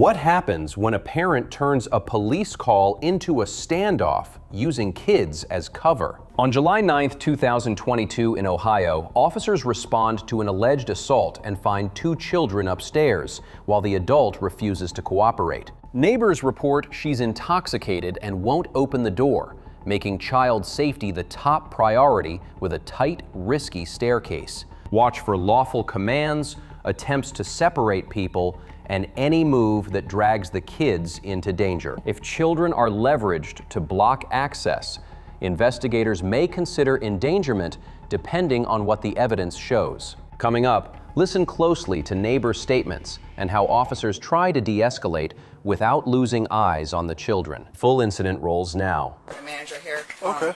What happens when a parent turns a police call into a standoff using kids as cover? On July 9, 2022 in Ohio, officers respond to an alleged assault and find two children upstairs, while the adult refuses to cooperate. Neighbors report she's intoxicated and won't open the door, making child safety the top priority with a tight, risky staircase. Watch for lawful commands, attempts to separate people, and any move that drags the kids into danger. If children are leveraged to block access, investigators may consider endangerment depending on what the evidence shows. Coming up, listen closely to neighbor statements and how officers try to de-escalate without losing eyes on the children. Full incident rolls now. The manager here. Okay.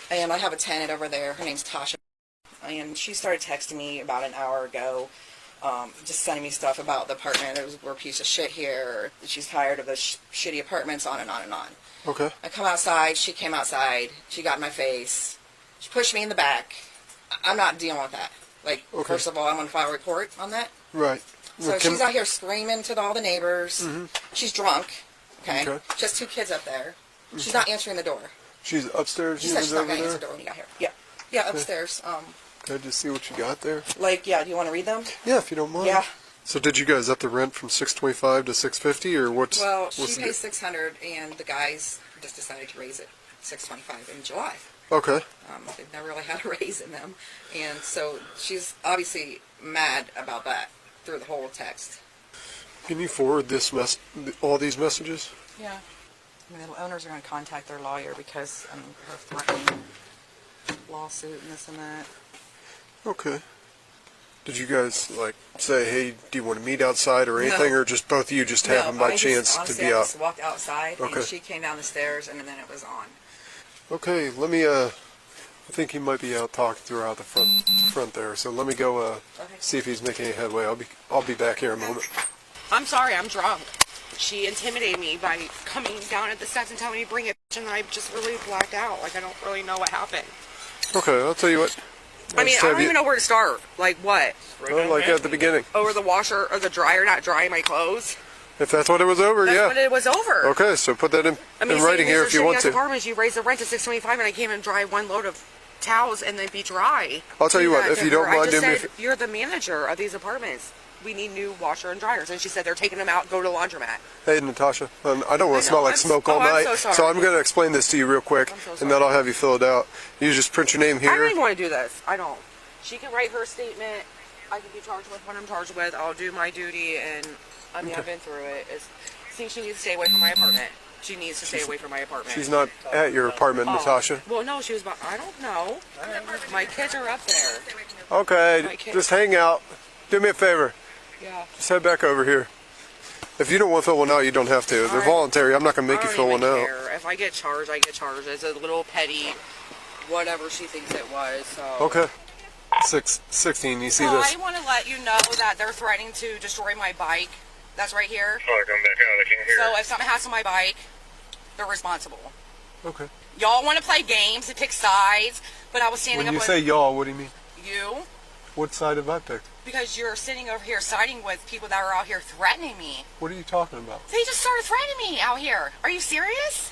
And I have a tenant over there. Her name's Tasha. And she started texting me about an hour ago, just sending me stuff about the apartment. We're a piece of shit here. She's tired of the shitty apartments, on and on and on. Okay. I come outside. She came outside. She got in my face. She pushed me in the back. I'm not dealing with that. Like, okay. First of all, I'm going to file a report on that. Right. So she's out here screaming to all the neighbors. Mm-hmm. She's drunk. Okay. Okay. Just two kids up there. She's not answering the door. She's upstairs. She said she's not going to answer the door when you got here. Yeah. Yeah, upstairs. Can I just see what you got there? Like, yeah, do you want to read them? Yeah, if you don't mind. Yeah. So did you guys up the rent from $625 to $650, or what's? Well, she pays $600, and the guys just decided to raise it $625 in July. Okay. They've never really had a raise in them, and so she's obviously mad about that through the whole text. Can you forward all these messages? Yeah. I mean, the owners are going to contact their lawyer because her threatening lawsuit and this and that. Okay. Did you guys say, hey, do you want to meet outside or anything, or just both of you just happened by chance to be I out? just walked outside, Okay. and she came down the stairs, and then it was on. Okay, let me. I think he might be out talking to her out the front there. So let me go see if he's making any headway. I'll be back here in a moment. I'm sorry, I'm drunk. She intimidated me by coming down at the steps and telling me to bring it, and I just really blacked out. Like, I don't really know what happened. Okay, I'll tell you what. I mean, I don't even know where to start. Like, what? Well, like at the beginning. Over the washer or the dryer not drying my clothes? If that's what it was over, That's yeah. when it was over. Okay, so put that in writing here if you want to. Apartments, you raise the rent to $625, and I came and dry one load of towels and then be dry. I'll tell you what, if you don't mind doing me. You're the manager of these apartments. We need new washer and dryers. And she said they're taking them out, go to the laundromat. Hey, Natasha, I don't want to smell like smoke all night, so I'm going to explain this to you real quick, and then I'll have you fill it out. You just print your name here. I don't even want to do this. I don't. She can write her statement. I can be charged with what I'm charged with. I'll do my duty, and I mean, I've been through it. See, she needs to stay away from my apartment. She needs to stay away from my apartment. She's not at your apartment, Natasha. Well, no, she was about, I don't know. My kids are up there. Okay, just hang out. Do me a favor. Yeah. Just head back over here. If you don't want to fill one out, you don't have to. They're voluntary. I'm not going to make you fill one out. If I get charged, I get charged. It's a little petty, whatever she thinks it was. So. Okay. 616, you see so this? I want to let you know that they're threatening to destroy my bike. That's right here. Oh, come back out. I can't hear. So if something happens to my bike, they're responsible. Okay. Y'all want to play games and pick sides, but I was standing When up you say y'all, what do you mean? You. What side have I picked? Because you're sitting over here siding with people that are out here threatening me. What are you talking about? They just started threatening me out here. Are you serious?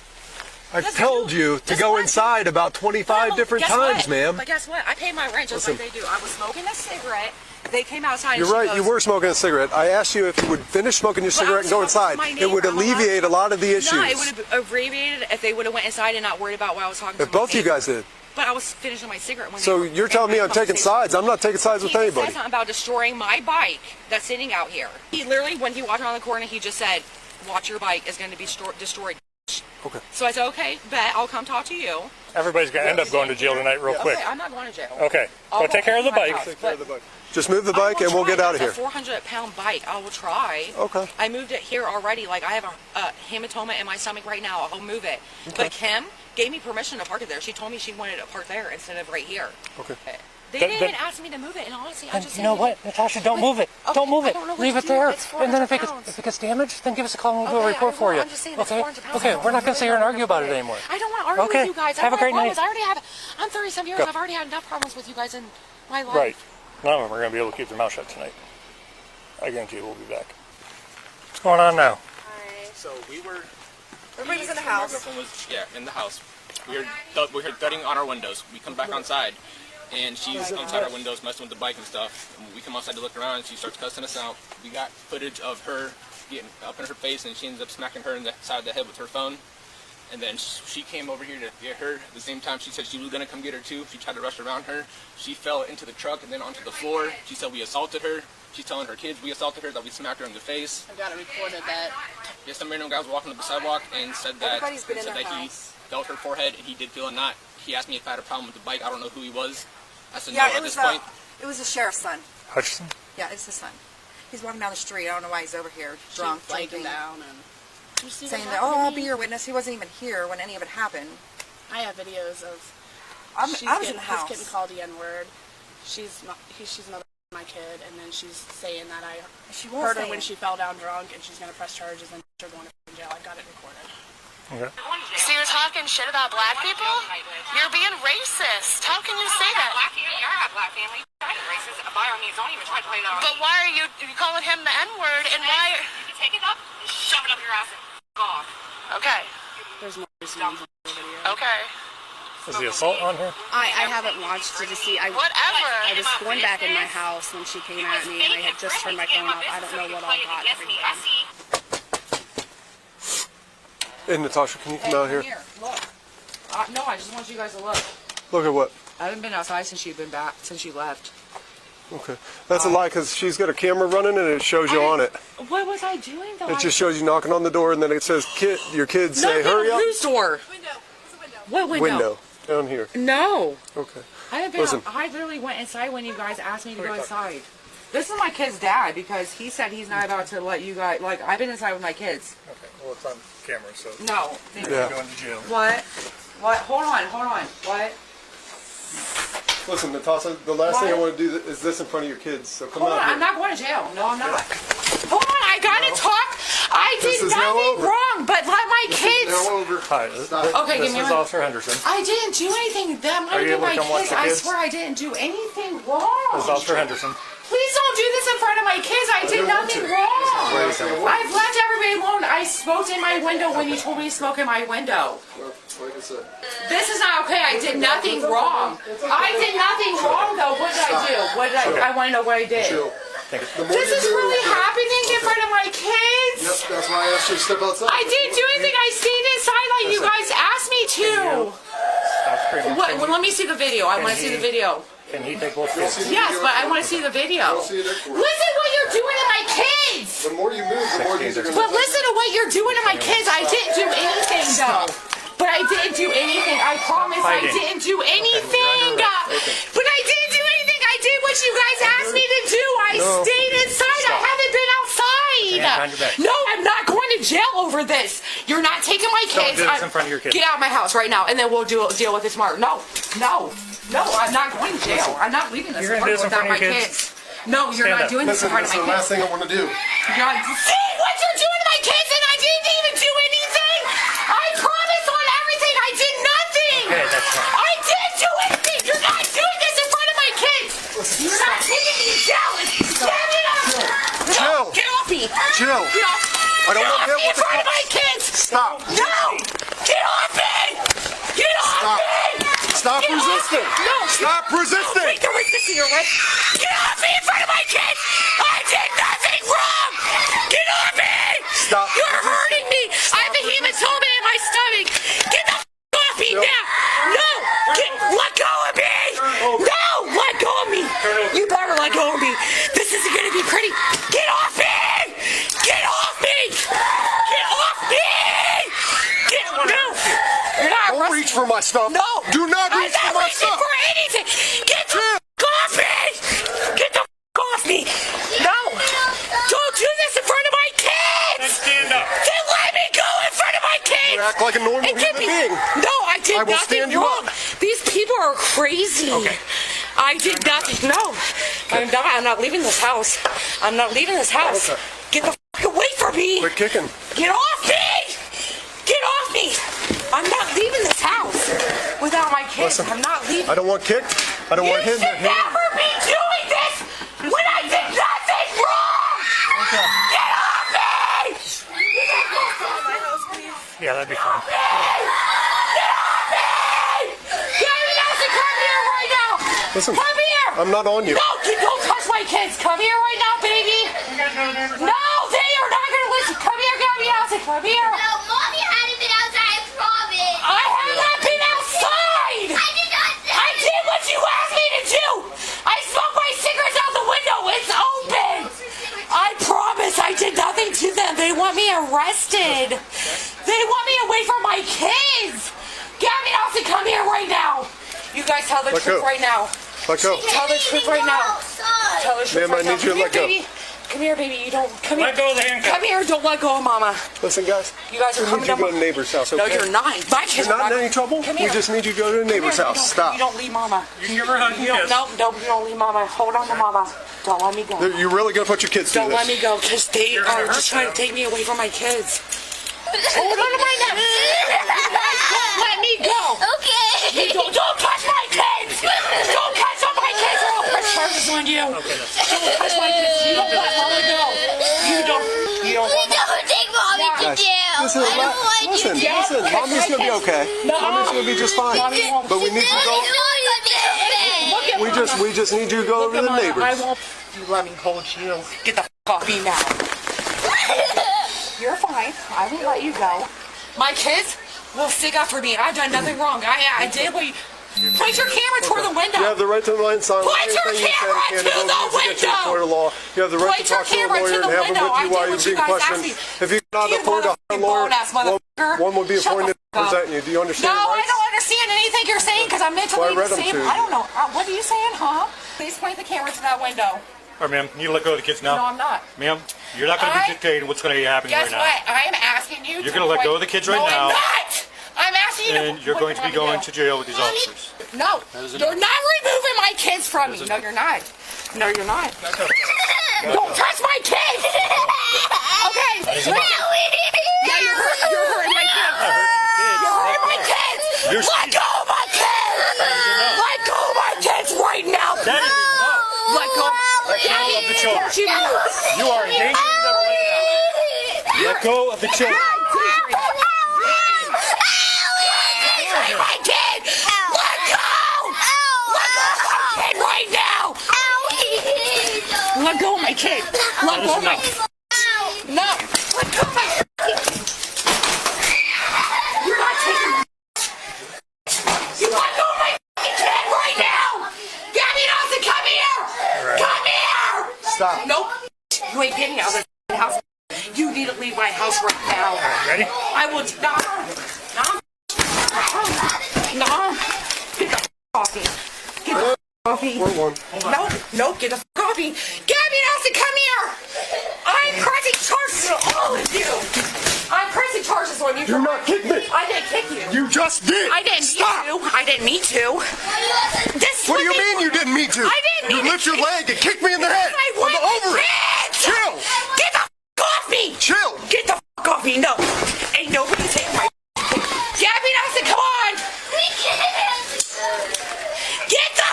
I've told you to go inside about 25 different times, ma'am. But guess what? I pay my rent just like they do. I was smoking a cigarette. They came outside. You're right. You were smoking a cigarette. I asked you if you would finish smoking your cigarette and go inside. It would alleviate a lot of the issues. No, it would have alleviated if they would have went inside and not worried about what I was talking to. If both you guys did. But I was finishing my cigarette when So you're telling me I'm taking sides? I'm not taking sides with anybody. He said something about destroying my bike that's sitting out here. He literally, when he walked around the corner, he just said, "Watch your bike is going to be destroyed." Okay. So I said, "Okay, bet I'll come talk to you." Everybody's going to end up going to jail tonight real quick. Okay, I'm not going to jail. Okay. Go take care of the bike. Take care of the bike. Just move the bike and we'll get out of here. It's a 400-pound bike. I will try. Okay. I moved it here already. Like, I have a hematoma in my stomach right now. I'll move it. Okay. But Kim gave me permission to park it there. She told me she wanted to park there instead of right here. Okay. They didn't even ask me to move it, and honestly, I just You know what, Natasha, don't move it. Okay, don't move it. Leave Leave it there. And then if it gets damaged, then give us a call and we'll do a report for you. I'm just saying, Okay? it's 400 pounds. Okay, we're not going to sit here and argue about it anymore. I don't want to argue Okay. with you guys. Have a great night. I already have. I'm 37 years. I've already had enough problems with you guys in my life. Right. None of them are going to be able to keep their mouth shut tonight. I guarantee you we'll be back. What's going on now? So we were. Everybody was in the house. My girlfriend was, yeah, in the house. We heard thudding on our windows. We come back outside, and she's outside our windows messing with the bike and stuff. And we come outside to look around, and she starts cussing us out. We got footage of her getting up in her face, and she ends up smacking her in the side of the head with her phone. And then she came over here to get her. At the same time, she said she was going to come get her too. She tried to rush around her. She fell into the truck and then onto the floor. She said we assaulted her. She's telling her kids we assaulted her, that we smacked her in the face. I've got it recorded that. Yeah, some random guy was walking up the sidewalk and said that, he felt her forehead and he did feel a knot. He asked me if I had a problem with the bike. I don't know who he was. I said no at this point. It was the sheriff's son. Hutchinson? Yeah, it's his son. He's walking down the street. I don't know why he's over here drunk, drinking, down and. saying that, oh, I'll be your witness. He wasn't even here when any of it happened. I have videos of. I was in the house. He's getting called the N-word. She's another my kid, and then she's saying that I heard her when she fell down drunk, and she's gonna press charges and they're going to jail. I got it recorded. Okay. So you're talking shit about black people? You're being racist. How can you say that? Black family, you're not black family. You're racist. By all means, don't even try to play that. But why are you calling him the N-word, and why? You can take it up and shove it up your ass and off. Okay. There's more scenes in the video. Okay. Is the assault on here? I haven't watched it to see. Whatever. I was going back in my house when she came at me, and I had just turned my phone off. I don't know what all got everything. Hey, Natasha, can you come out here? Look. No, I just want you guys to look. Look at what? I haven't been outside since you left. Okay. That's a lie, because she's got a camera running and it shows you on it. What was I doing though? It just shows you knocking on the door and then it says, your kids say, hurry up. Whose door? What window? Window. Down here. No. Okay. I literally went inside when you guys asked me to go inside. This is my kid's dad because he said he's not about to let you guys, like, I've been inside with my kids. Okay. Well, it's on camera, so. No. Yeah. Going to jail. What? Hold on. What? Listen, Natasha, the last thing I want to do is this in front of your kids, so come Hold on, out here. I'm not going to jail. No, I'm not. Hold on, I gotta talk. I did nothing wrong, but let my kids. Now over. Hi, Okay, this give me is one. Officer Henderson. I didn't do anything. That might Are you be able my to come watch kids. the I kids? swear I didn't do anything wrong. This is Officer Henderson. Please don't do this in front of my kids. I did nothing wrong. I've left everybody alone. I smoked in my window when you told me to smoke in my window. Like I said. This is not okay. I did nothing wrong. I did nothing wrong though. What did I do? I want to know what I did. This is really happening in front of my kids. Yep, that's why I asked you to step outside. I didn't do anything. I stayed inside like you guys asked me to. Stop screaming. What? Well, let me see the video. I want to see the video. Can he take both kids? Yes, but I want to see the video. Listen what you're doing to my kids. The more you move, the more these are going to... But listen to what you're doing to my kids. I didn't do anything though. But I didn't do anything. I promise I didn't do anything. But I didn't do anything. I did what you guys asked me to do. I stayed inside. I haven't been outside. No, I'm not going to jail over this. You're not taking my kids. Don't do this in front of your kids. Get out of my house right now, and then we'll deal with it tomorrow. No, I'm not going to jail. I'm not leaving this apartment without my kids. No, you're not doing this in front of my kids. That's the last thing I want to do. See what you're doing to my kids, and I didn't even do anything. I promise on everything. I did nothing. Okay, that's fine. I didn't do anything. You're not doing this in front of my kids. You're not taking me down. Get it up. Chill. Get off me. Chill. Get off. I don't want to Get off me hit in front of my kids. Stop. No. Get off me. Get off me. Stop Get resisting. Off. No. Stop resisting. Wait, you're resisting. You're right. Get off me in front of my kids. I did nothing wrong. Get off me. Stop. You're hurting me. I have a hematoma in my stomach. Get the off me now. No. Let go of me. No. Let go of me. You better let go of me. This isn't going to be pretty. Get off me. Get off me. Get off me. No. You're not Don't arrested. reach for my stuff. No. Do not reach for my stuff. I'm not reaching for anything. Get the off me. Get the off me. No. Don't do this in front of my kids. Then stand up. Then let me go in front of my kids. You act like a normal And get human me- being. No, I did I will nothing stand you wrong. up. These people are crazy. Okay. I did nothing. No. I'm not leaving this house. I'm not leaving this house. Okay. Get the away from me. Quit kicking. Get off me! Get off me! I'm not leaving this house without my kids. Listen, I'm not leaving. I don't want kicked. I don't want You him to should hit. never be doing this when I did nothing wrong! Okay. Get off me! Yeah, that'd be fun. Listen, Come here! I'm not on you. No, don't touch my kids! Come here right now, baby! No, they are not gonna listen! Come here, Gabby Allison! Come here! No, Mommy hadn't been outside, I promise. I have not been outside! I did not say I did what you asked me to do! I smoked my cigarettes out the window! It's open! I promise I did nothing to them! They want me arrested! They want me away from my kids! Gabby Allison, come here right now! You guys tell the Let truth go. right now. Let go. Tell the truth right now. Tell the truth Ma'am, right I now. need you to let go. Baby. Come here, baby. You don't. Come Let here. go of the handcuff. Come here. Don't let go of Mama. Listen, guys. You guys are We coming need you to to go to the neighbor's house, okay? No, you're not. My kids You're are not in any trouble? Come We here. just need you to go to the neighbor's Come here. house. Stop. You don't leave Mama. You can give her a hug and You don't. kiss. No, you don't leave Mama. Hold on to Mama. Don't let me go. You're really going to put your kids through Don't this? let me go, because they You're are gonna just hurt trying to take me away from my kids. Hold on to my neck. Don't let me go. Okay. Don't touch my kids. Don't touch on my kids, or I'll press charges on you. Don't touch my kids. You don't let Mama go. You don't let Mama. Don't take Mommy to Guys, jail. listen, I don't want you listen, to. listen. Mommy's going to be okay. No. Mommy's going to be just fine. Mommy won't. But we need to go. Look at Mama. We just need you to go Look over to at the Mama. neighbors. I won't. You let me hold you. Get the off me now. You're fine. I won't let you go. My kids will stick up for me. I've done nothing wrong. I did what you... Point your camera toward the window. You have the right to remain silent. Point your Anything you say camera can't to go the use against you in window. court of law. You have the right Point to your talk to a camera lawyer to and the have him window. with I you did while what you're you being guys questioned. asked me. If you cannot You afford a motherfucking lawyer, bone-ass motherfucker. one will be Shut the appointed to fuck up. present you. Do you understand No, your I rights? don't understand anything you're saying because I'm mentally Well, I read them to disabled. you. I don't know. What are you saying, huh? Please point the camera to that window. All right, ma'am, you need to let go of the kids now. No, I'm not. Ma'am, you're not going to be dictating what's going to happen Guess right now. what? I am asking you You're to gonna let point- go of the kids right no, now. I'm not! I'm asking you And to you're going what to be you want going me to jail with these officers. No, you're not removing my kids from me. No, you're not. No, you're not. Don't touch my kids! Okay. Yeah, you're hurting my kids. You're hurting my kids! Let go of my kids! Let go of my kids right now! That is enough. Let go. Let go of the children. You are endangering them right now. Let go of the children. My kid! Let go! Let go of my kid right now! Let go of my kid! Let go of my kid! No! Let go of my kid! You're not taking my... You let go of my kid right now! Gabby Dawson, come here! Come here! Stop. Nope. You ain't getting out of the house. You need to leave my house right now. Ready? I will not. No. Get the coffee. Get the coffee. One. No, get the coffee. Gabby Nelson, come here. I'm pressing charges on all of you. I'm pressing charges on you. Do not kick me. I didn't kick you. You just did. I didn't Stop. mean to. I didn't mean to. This What do you mean you didn't mean to? I didn't mean You lift to. your leg and kick me in the head. I On the want ovary. kids. Chill. Get the off me. Chill. Get the off me. No. Ain't nobody taking my Gabby Nelson, come on. Get the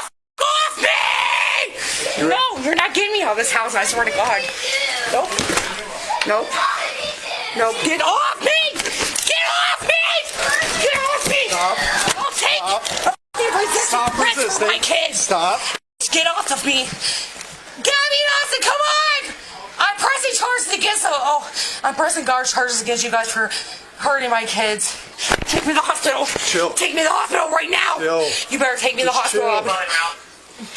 off me. No, you're not getting me out of this house, I swear to God. Nope. Nope. No, get off me! Get off me! Get off me! Stop. I'll take Stop resisting. my kids. Stop. Get off of me! Gabby Dawson, come on! I'm pressing charges against I'm pressing charges against you guys for hurting my kids. Take me to the hospital. Chill. Take me to the hospital right now. Chill. You better take me to the Just hospital. chill.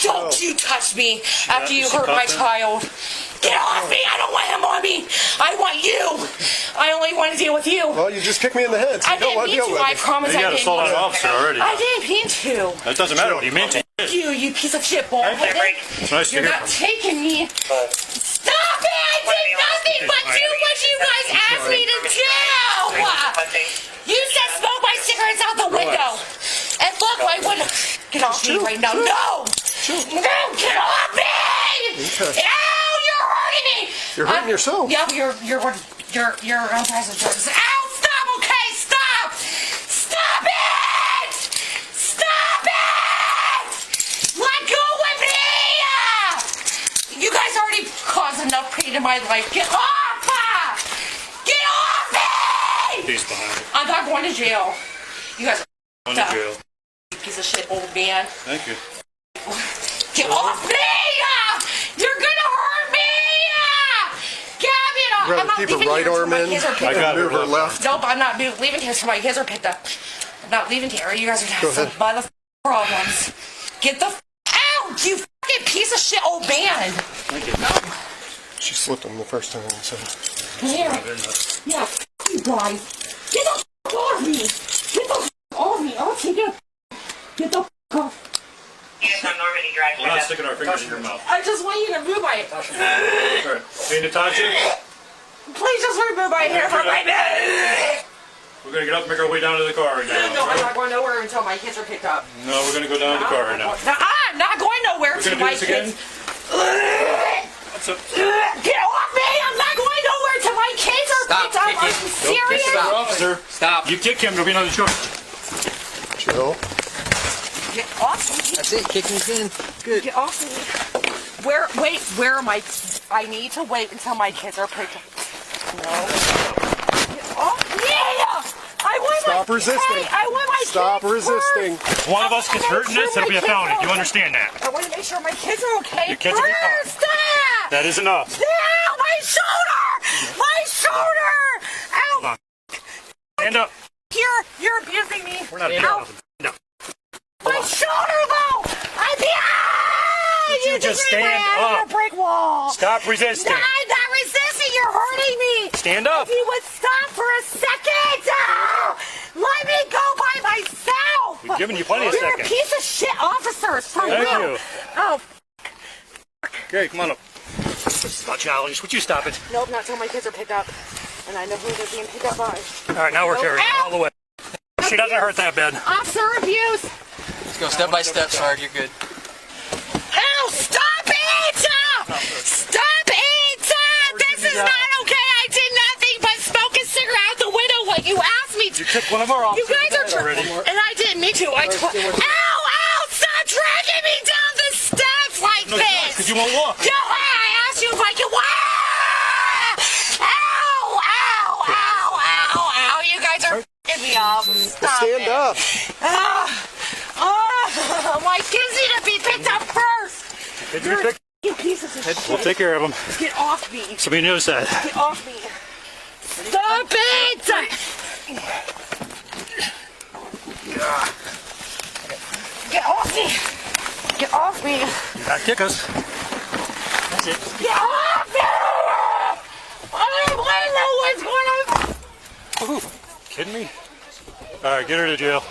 Don't you touch me after you hurt my child. Get off me! I don't want him on me. I want you. I only want to deal with you. Well, you just kicked me in the head. So I you don't didn't want to mean deal to. with I it. promise I didn't. assault on an officer already. I didn't mean to. That doesn't matter what you mean to. You piece of shit, boy. It's nice to You're hear not from you. taking me. Stop it! I did nothing but do what you guys asked me to do. You said smoke my cigarettes out the window. And look, I would get off me right now. No! No, get off me! Okay. Ow, you're hurting me! You're hurting yourself. Yeah, you're pressing charges. Ow, stop, okay, stop! Stop it! Stop it! Let go of me! You guys already caused enough pain in my life. Get off! Get off me! police behind you. I'm not going to jail. You guys are Going to jail. piece of shit old man. Thank you. Get off me! You're gonna hurt me! Get me! Rather I'm not keep her leaving right here arm till my in kids are I picked got up. move her her left. Nope, I'm not leaving here till my kids are picked up. I'm not leaving here. You guys are gonna Go have some ahead. mother problems. Get the out, you fucking piece of shit old man! Thank you. She slipped him the first time, so. Here. Yeah, f you guys. Get the f off me! Get the f off me! I'll take it. Get the f off. We're not sticking our fingers in your mouth. I just want you to move my. All right. Hey, Natasha, Please just remove my hair from my neck. we're going to get up and make our way down to the car right now. No, I'm not going nowhere until my kids are picked up. No, we're going to go down to the car right now. No, I'm not going nowhere We're until going my to do this again? kids. What's up? Get off me! I'm not going nowhere until my kids are picked up. Are you serious? Mr. Officer, Stop. you kick him, there'll be another charge. Chill. Get off me! That's it. Kick me in. Good. Get off me! Where am I? I need to wait until my kids are picked up. No. Get off me! I want Stop my resisting. I want my Stop kids resisting. first. One of us gets hurt in this, it'll be a felony. Do you understand that? I want to make sure my kids are okay. Your kids will be fine. first. Ah! That is enough. Ow, my shoulder! My shoulder! Ow! Stand up. You're abusing me. We're not Ow. No. My shoulder, though! You just ran stand out up. of a brick wall. Stop resisting. No, I'm not resisting. You're hurting me. Stand up. If you would stop for a second. Oh, let me go by myself. We've given you plenty of You're seconds. a piece of shit officers. For Thank real. you. Oh, Okay, come on up. It's not childish. Would you stop it? nope, not till my kids are picked up. And I know who they're being picked up by. All right, now we're carrying her all the way. She doesn't hurt that bad. Officer abuse. Let's go step by step, Sarge. You're good. Ow, stop it! Stop it! This is not okay. I did nothing but smoke a cigarette out the window when you asked me to. You kicked one of our You officers guys are already. and I didn't mean to. Ow! Stop dragging me down the steps like No, this! because you won't walk. No, I asked you if I could walk! Ow! You guys are f***ing me up. Stop Stand it. up. My kids need to be picked up first! Kids will be picked. You pieces of shit. We'll take care of them. Get off me! Somebody knows that. Get off me! Stop it! Get off me! Get off me! You gotta kick us. That's it. Get off me! I don't want to know what's going on. Kidding me? All right, get her to jail.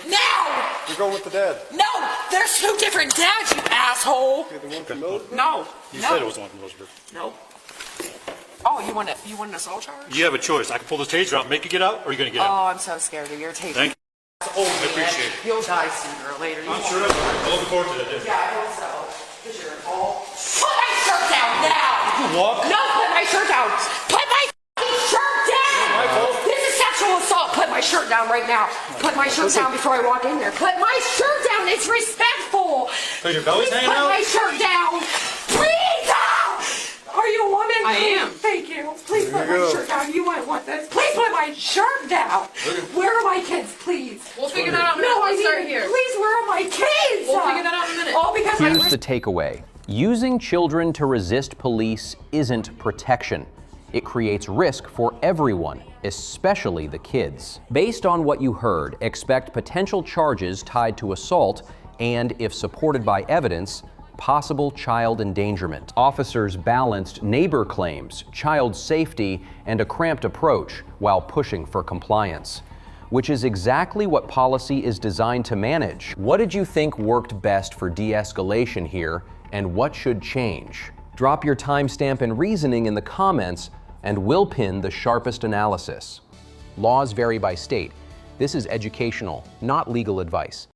Now! You're going with the dad. No! There's two different dads, you asshole! Okay, the one from Mosby? No! You no. said it was the one from Roseburg. No. Oh, you want an assault charge? You have a choice. I can pull this taser out and make you get out, or you're gonna get out. Oh, I'm so scared of your taste. Thank you. I appreciate it. You'll die sooner or later. I'm sure. I'm looking forward to that. Yeah, I hope so. Because you're an all. Put my shirt down now! You walk. No, put my shirt down! Put my f***ing shirt down! This is sexual assault! Put my shirt down right now! Put my shirt down before I walk in there! Put my shirt down! It's respectful! So your belly's hanging Put out? my shirt down! Please! Are you a woman? I am. Thank you. Please put you my go. shirt down. You might want this. Please put my shirt down! Where are my kids, please? We'll figure that out in a minute. No, I Let's start mean, here. please, where are my kids? We'll figure that out in a minute. All because Here's the takeaway. Using children to resist police isn't protection. It creates risk for everyone, especially the kids. Based on what you heard, expect potential charges tied to assault and, if supported by evidence, possible child endangerment. Officers balanced neighbor claims, child safety, and a cramped approach while pushing for compliance, which is exactly what policy is designed to manage. What did you think worked best for de-escalation here, and what should change? Drop your timestamp and reasoning in the comments, and we'll pin the sharpest analysis. Laws vary by state. This is educational, not legal advice.